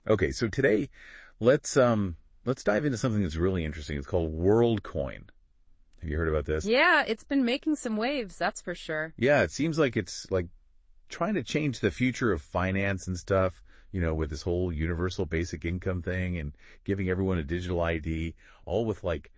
Okay, so today let's dive into something that's really interesting. It's called WorldCoin. Have you heard about this? Yeah, it's been making some waves, that's for sure. Yeah, it seems like it's like trying to change the future of finance and stuff, with this whole universal basic income thing and giving everyone a digital ID, all with like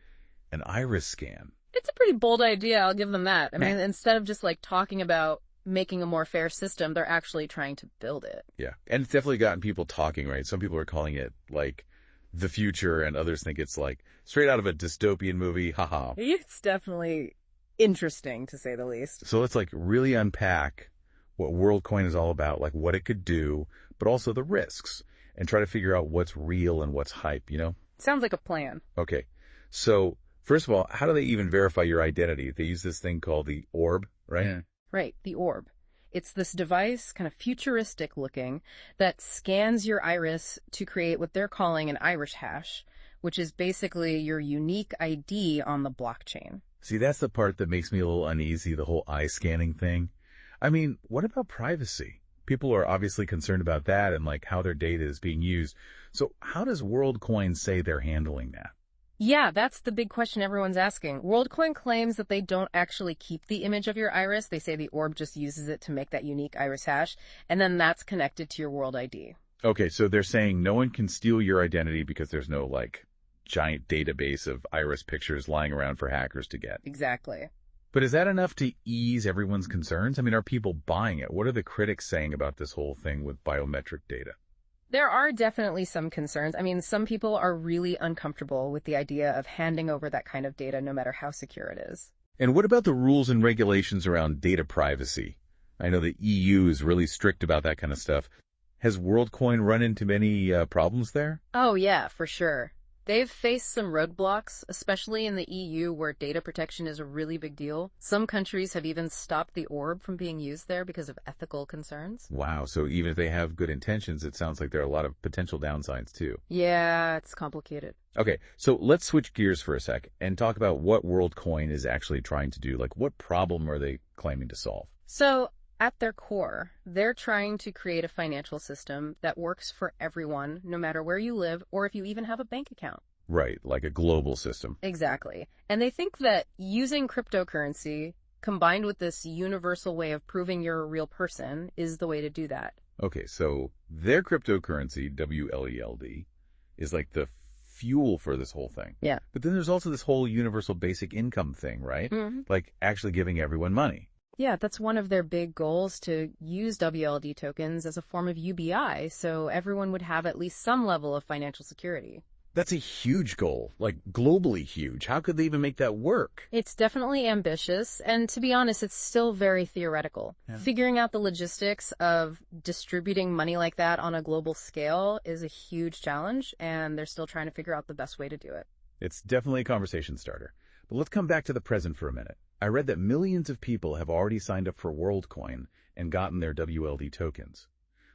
an iris scan. It's a pretty bold idea, I'll give them that. I mean, instead of just like talking about making a more fair system, they're actually trying to build it. Yeah. And it's definitely gotten people talking, right? Some people are calling it like the future and others think it's like straight out of a dystopian movie. Haha. It's definitely interesting, to say the least. So let's like really unpack what WorldCoin is all about, like what it could do, but also the risks and try to figure out what's real and what's hype. Sounds like a plan. Okay. So first of all, how do they even verify your identity? They use this thing called the orb, right? Yeah. Right, the orb. It's this device, kind of futuristic looking, that scans your iris to create what they're calling an Irish hash, which is basically your unique ID on the blockchain. See, that's the part that makes me a little uneasy, the whole eye scanning thing. I mean, what about privacy? People are obviously concerned about that and like how their data is being used. So how does WorldCoin say they're handling that? Yeah, that's the big question everyone's asking. WorldCoin claims that they don't actually keep the image of your iris. They say the orb just uses it to make that unique iris hash, and then that's connected to your World ID. Okay, so they're saying no one can steal your identity because there's no like giant database of iris pictures lying around for hackers to get. Exactly. But is that enough to ease everyone's concerns? I mean, are people buying it? What are the critics saying about this whole thing with biometric data? There are definitely some concerns. I mean, some people are really uncomfortable with the idea of handing over that kind of data, no matter how secure it is. And what about the rules and regulations around data privacy? I know the EU is really strict about that kind of stuff. Has WorldCoin run into many problems there? Oh, yeah, for sure. They've faced some roadblocks, especially in the EU, where data protection is a really big deal. Some countries have even stopped the orb from being used there because of ethical concerns. Wow, so even if they have good intentions, it sounds like there are a lot of potential downsides too. Yeah, it's complicated. Okay, so let's switch gears for a sec and talk about what WorldCoin is actually trying to do. Like, what problem are they claiming to solve? So, at their core, they're trying to create a financial system that works for everyone, no matter where you live or if you even have a bank account. Right, like a global system. Exactly. And they think that using cryptocurrency combined with this universal way of proving you're a real person is the way to do that. Okay, so their cryptocurrency, WLELD, is like the fuel for this whole thing. Yeah. But then there's also this whole universal basic income thing, right? Mm-hmm. Like actually giving everyone money. Yeah, that's one of their big goals, to use WLD tokens as a form of UBI, so everyone would have at least some level of financial security. That's a huge goal, like globally huge. How could they even make that work? It's definitely ambitious, and to be honest, it's still very theoretical. Yeah. Figuring out the logistics of distributing money like that on a global scale is a huge challenge, and they're still trying to figure out the best way to do it. It's definitely a conversation starter. But let's come back to the present for a minute. I read that millions of people have already signed up for WorldCoin and gotten their WLD tokens.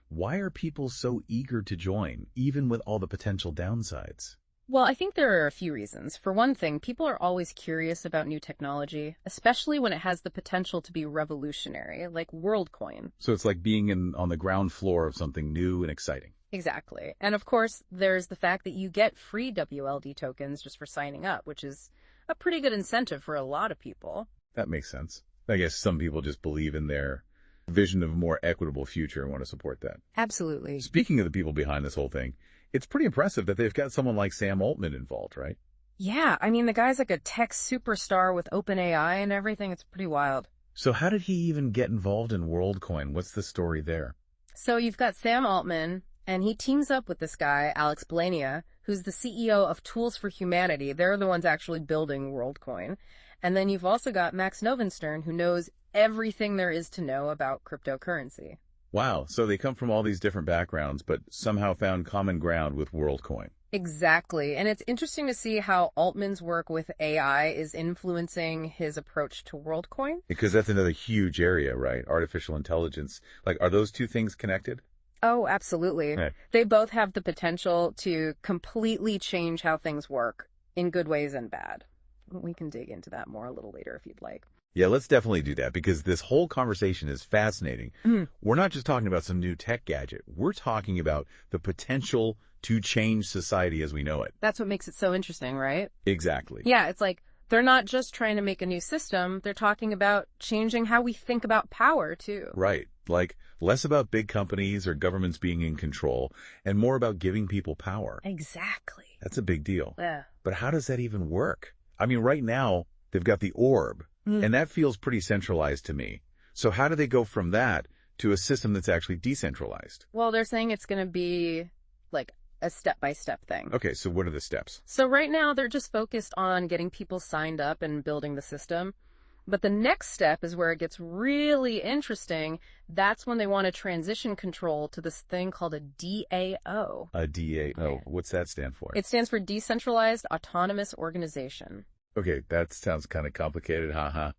Why are people so eager to join, even with all the potential downsides? Well, I think there are a few reasons. For one thing, people are always curious about new technology, especially when it has the potential to be revolutionary, like WorldCoin. So it's like being on the ground floor of something new and exciting. Exactly. And of course, there's the fact that you get free WLD tokens just for signing up, which is a pretty good incentive for a lot of people. That makes sense. I guess some people just believe in their vision of a more equitable future and want to support that. Absolutely. Speaking of the people behind this whole thing, it's pretty impressive that they've got someone like Sam Altman involved, right? Yeah, I mean, the guy's like a tech superstar with OpenAI and everything. It's pretty wild. So how did he even get involved in WorldCoin? What's the story there? So you've got Sam Altman, and he teams up with this guy, Alex Blania, who's the CEO of Tools for Humanity. They're the ones actually building WorldCoin. And then you've also got Max Novenstern, who knows everything there is to know about cryptocurrency. Wow, so they come from all these different backgrounds, but somehow found common ground with WorldCoin. Exactly. And it's interesting to see how Altman's work with AI is influencing his approach to WorldCoin. Because that's another huge area, right? Artificial intelligence. Like, are those two things connected? Oh, absolutely. Right. They both have the potential to completely change how things work in good ways and bad. We can dig into that more a little later if you'd like. Yeah, let's definitely do that because this whole conversation is fascinating. Mm. We're not just talking about some new tech gadget. We're talking about the potential to change society as we know it. That's what makes it so interesting, right? Exactly. Yeah, it's like they're not just trying to make a new system, they're talking about changing how we think about power, too. Right. Like less about big companies or governments being in control and more about giving people power. Exactly. That's a big deal. Yeah. But how does that even work? I mean, right now, they've got the orb, and that feels pretty centralized to me. So how do they go from that to a system that's actually decentralized? Well, they're saying it's going to be like a step-by-step thing. Okay, so what are the steps? So right now, they're just focused on getting people signed up and building the system. But the next step is where it gets really interesting. That's when they want to transition control to this thing called a DAO. A DAO. What's that stand for? It stands for Decentralized Autonomous Organization. Okay, that sounds kind of complicated, haha.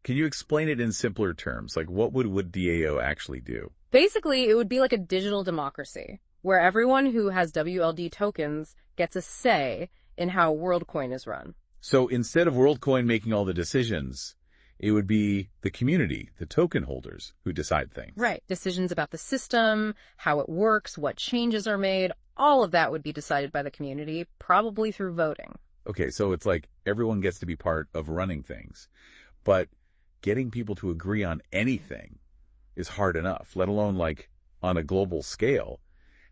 Can you explain it in simpler terms? Like, what would DAO actually do? Basically, it would be like a digital democracy, where everyone who has WLD tokens gets a say in how WorldCoin is run. So instead of WorldCoin making all the decisions, it would be the community, the token holders, who decide things. Right. Decisions about the system, how it works, what changes are made, all of that would be decided by the community, probably through voting. Okay, so it's like everyone gets to be part of running things. But getting people to agree on anything is hard enough, let alone like on a global scale.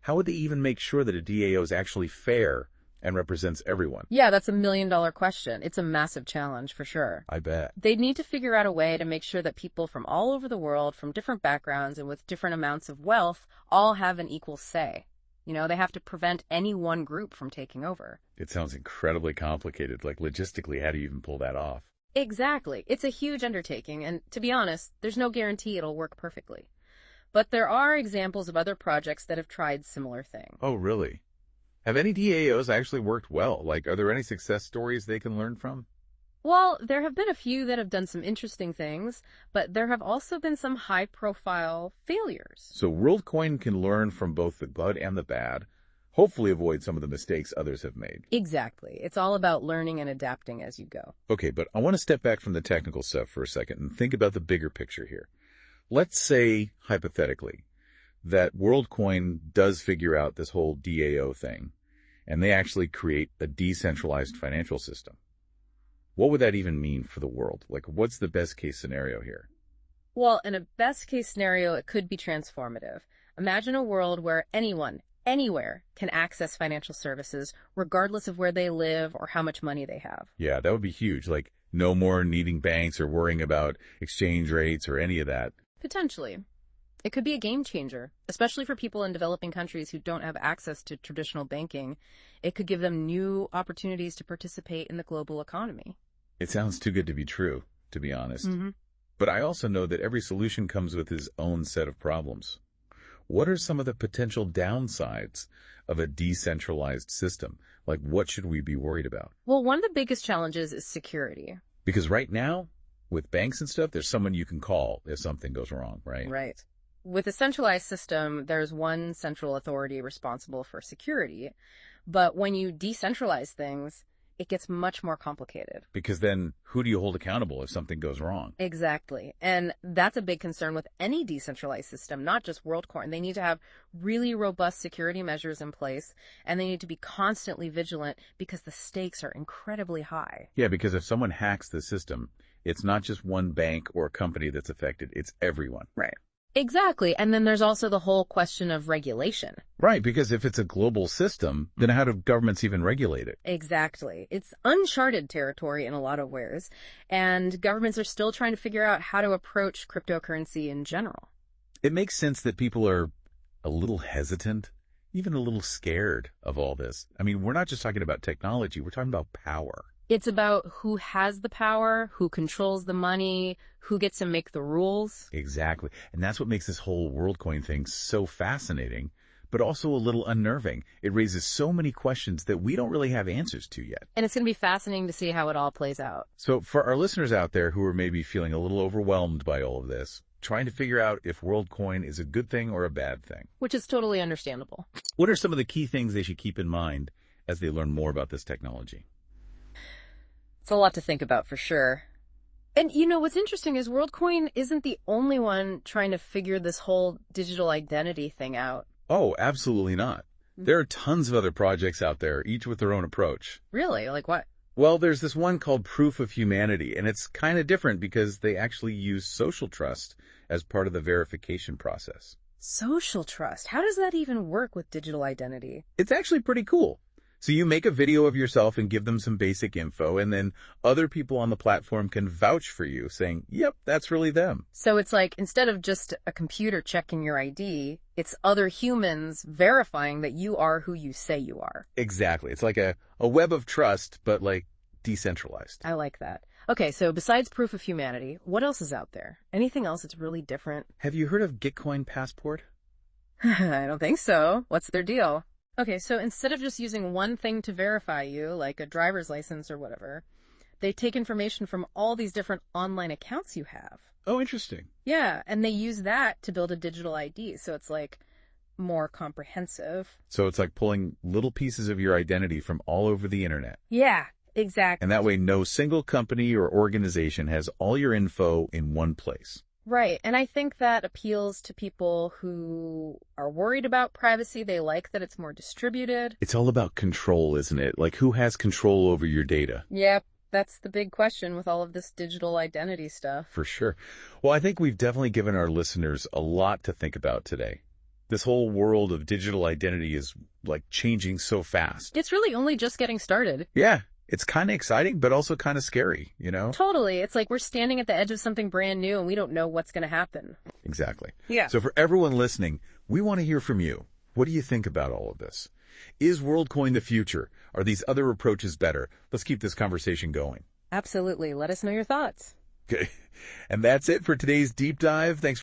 How would they even make sure that a DAO is actually fair and represents everyone? Yeah, that's $1 million question. It's a massive challenge for sure. I bet. They'd need to figure out a way to make sure that people from all over the world, from different backgrounds and with different amounts of wealth, all have an equal say. You know, they have to prevent any one group from taking over. It sounds incredibly complicated. Like logistically, how do you even pull that off? Exactly. It's a huge undertaking, and to be honest, there's no guarantee it'll work perfectly. But there are examples of other projects that have tried similar things. Oh, really? Have any DAOs actually worked well? Like, are there any success stories they can learn from? Well, there have been a few that have done some interesting things, but there have also been some high-profile failures. So WorldCoin can learn from both the good and the bad, hopefully avoid some of the mistakes others have made. Exactly. It's all about learning and adapting as you go. Okay, but I want to step back from the technical stuff for a second and think about the bigger picture here. Let's say, hypothetically, that WorldCoin does figure out this whole DAO thing, and they actually create a decentralized financial system. What would that even mean for the world? Like, what's the best case scenario here? Well, in a best case scenario, it could be transformative. Imagine a world where anyone, anywhere, can access financial services, regardless of where they live or how much money they have. Yeah, that would be huge. Like, no more needing banks or worrying about exchange rates or any of that. Potentially. It could be a game changer, especially for people in developing countries who don't have access to traditional banking. It could give them new opportunities to participate in the global economy. It sounds too good to be true, to be honest. Mm-hmm. But I also know that every solution comes with its own set of problems. What are some of the potential downsides of a decentralized system? Like, what should we be worried about? Well, one of the biggest challenges is security. Because right now, with banks and stuff, there's someone you can call if something goes wrong, right? Right. With a centralized system, there's one central authority responsible for security. But when you decentralize things, it gets much more complicated. Because then who do you hold accountable if something goes wrong? Exactly. And that's a big concern with any decentralized system, not just WorldCoin. They need to have really robust security measures in place, and they need to be constantly vigilant because the stakes are incredibly high. Yeah, because if someone hacks the system, it's not just one bank or company that's affected, it's everyone. Right. Exactly. And then there's also the whole question of regulation. Right, because if it's a global system, then how do governments even regulate it? Exactly. It's uncharted territory in a lot of ways, and governments are still trying to figure out how to approach cryptocurrency in general. It makes sense that people are a little hesitant, even a little scared of all this. I mean, we're not just talking about technology, we're talking about power. It's about who has the power, who controls the money, who gets to make the rules. Exactly. And that's what makes this whole WorldCoin thing so fascinating, but also a little unnerving. It raises so many questions that we don't really have answers to yet. And it's going to be fascinating to see how it all plays out. So for our listeners out there who are maybe feeling a little overwhelmed by all of this, trying to figure out if WorldCoin is a good thing or a bad thing. Which is totally understandable. What are some of the key things they should keep in mind as they learn more about this technology? It's a lot to think about for sure. And what's interesting is WorldCoin isn't the only one trying to figure this whole digital identity thing out. Oh, absolutely not. There are tons of other projects out there, each with their own approach. Really? Like what? Well, there's this one called Proof of Humanity, and it's kind of different because they actually use social trust as part of the verification process. Social trust. How does that even work with digital identity? It's actually pretty cool. So you make a video of yourself and give them some basic info, and then other people on the platform can vouch for you, saying, yep, that's really them. So it's like instead of just a computer checking your ID, it's other humans verifying that you are who you say you are. Exactly. It's like a web of trust, but like decentralized. I like that. Okay, so besides Proof of Humanity, what else is out there? Anything else that's really different? Have you heard of Gitcoin Passport? I don't think so. What's their deal? Okay, so instead of just using one thing to verify you, like a driver's license or whatever, they take information from all these different online accounts you have. Oh, interesting. Yeah, and they use that to build a digital ID, so it's like more comprehensive. So it's like pulling little pieces of your identity from all over the internet. Yeah, exactly. And that way no single company or organization has all your info in one place. Right, and I think that appeals to people who are worried about privacy. They like that it's more distributed. It's all about control, isn't it? Like who has control over your data? Yep, that's the big question with all of this digital identity stuff. For sure. Well, I think we've definitely given our listeners a lot to think about today. This whole world of digital identity is like changing so fast. It's really only just getting started. Yeah. It's kind of exciting, but also kind of scary, you know? Totally. It's like we're standing at the edge of something brand new and we don't know what's going to happen. Exactly. Yeah. So for everyone listening, we want to hear from you. What do you think about all of this? Is WorldCoin the future? Are these other approaches better? Let's keep this conversation going. Absolutely. Let us know your thoughts. Okay. And that's it for today's deep dive. Thanks